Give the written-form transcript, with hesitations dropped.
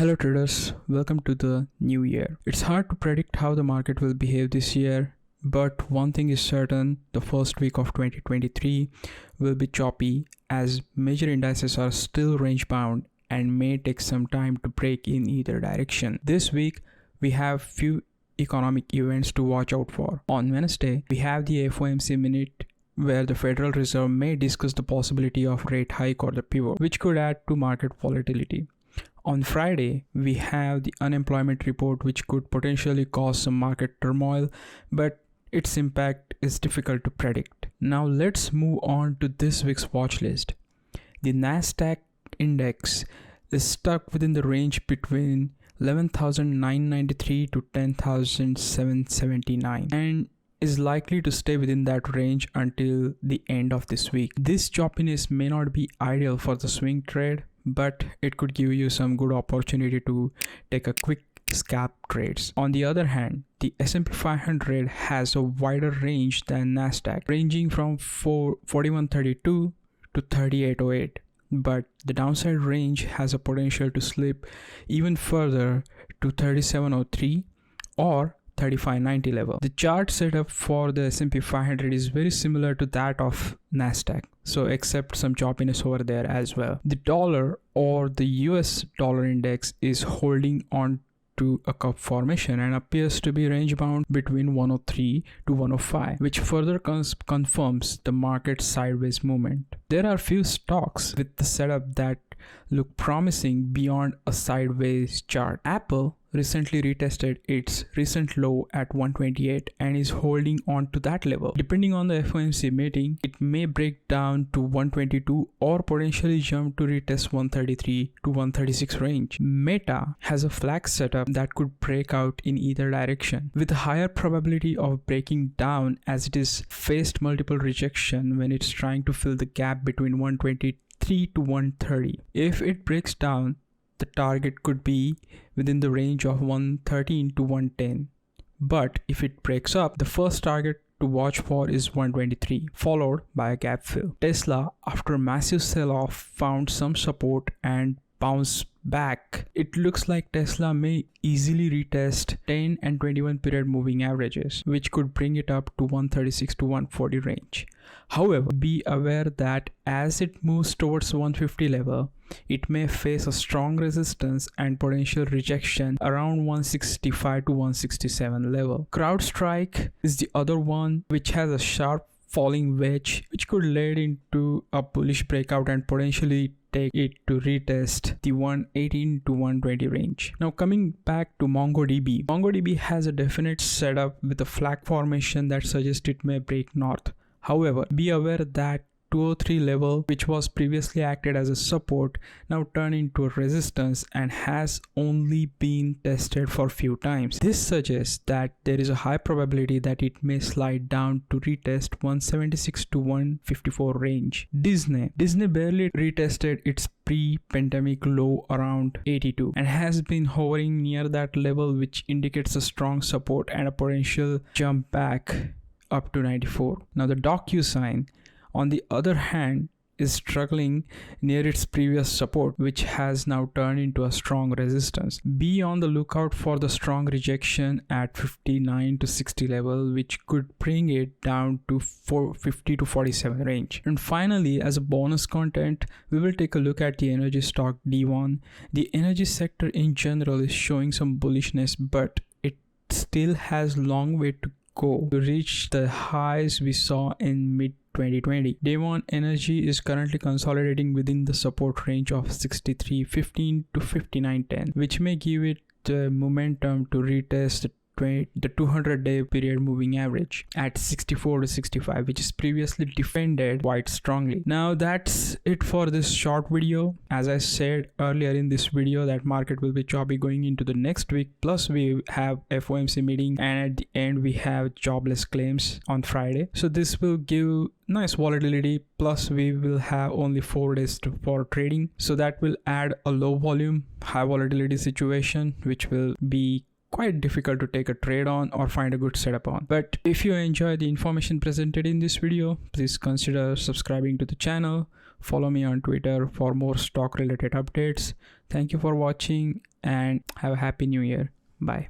Hello traders, welcome to the new year. It's hard to predict how the market will behave this year, but one thing is certain, the first week of 2023 will be choppy as major indices are still range bound and may take some time to break in either direction. This week, we have few economic events to watch out for. On Wednesday, we have the Fomc minute where the Federal Reserve may discuss the possibility of rate hike or the pivot, which could add to market volatility. On Friday, we have the unemployment report, which could potentially cause some market turmoil, but its impact is difficult to predict. Now let's move on to this week's watch list. The Nasdaq index is stuck within the range between 11,993 to 10,779 and is likely to stay within that range until the end of this week. This choppiness may not be ideal for the swing trade, but it could give you some good opportunity to take a quick scalp trades. On the other hand, the S&P 500 has a wider range than Nasdaq, ranging from 4132 to 3808, but the downside range has a potential to slip even further to 3703 or 3590 level. The chart setup for the S&P 500 is very similar to that of Nasdaq, so except some choppiness over there as well. The dollar or the US dollar index is holding on to a cup formation and appears to be range bound between 103 to 105, which further confirms the market sideways movement. There are few stocks with the setup that look promising beyond a sideways chart. Apple recently retested its recent low at 128 and is holding on to that level. Depending on the FOMC meeting, it may break down to 122 or potentially jump to retest 133 to 136 range. Meta has a flag setup that could break out in either direction, with a higher probability of breaking down as it is faced multiple rejection when it's trying to fill the gap between 123 to 130. If it breaks down, the target could be within the range of 113 to 110. But if it breaks up, the first target to watch for is 123, followed by a gap fill. Tesla, after a massive sell-off, found some support and bounced back. It looks like Tesla may easily retest 10 and 21 period moving averages, which could bring it up to 136 to 140 range. However, be aware that as it moves towards 150 level, it may face a strong resistance and potential rejection around 165 to 167 level. CrowdStrike is the other one which has a sharp falling wedge which could lead into a bullish breakout and potentially take it to retest the 118 to 120 range. Now coming back to MongoDB. MongoDB has a definite setup with a flag formation that suggests it may break north. However, be aware that 203 level, which was previously acted as a support, now turned into a resistance and has only been tested for a few times. This suggests that there is a high probability that it may slide down to retest 176 to 154 range. Disney barely retested its pre-pandemic low around 82 and has been hovering near that level, which indicates a strong support and a potential jump back up to 94. Now the DocuSign, on the other hand, is struggling near its previous support, which has now turned into a strong resistance. Be on the lookout for the strong rejection at 59 to 60 level, which could bring it down to 50 to 47 range. And finally, as a bonus content, we will take a look at the energy stock D1. The energy sector in general is showing some bullishness, but it still has long way to go to reach the highs we saw in mid 2020. D1 Energy is currently consolidating within the support range of 63.15 to 59.10, which may give it the momentum to retest the 200-day period moving average at 64 to 65, which is previously defended quite strongly. Now that's it for this short video. As I said earlier in this video, that market will be choppy going into the next week, plus we have FOMC meeting and at the end we have jobless claims on Friday, so this will give nice volatility, plus we will have only 4 days for trading, so that will add a low volume high volatility situation, which will be quite difficult to take a trade on or find a good setup on. But if you enjoy the information presented in this video, please consider subscribing to the channel. Follow me on Twitter for more stock related updates. Thank you for watching and have a happy new year. Bye.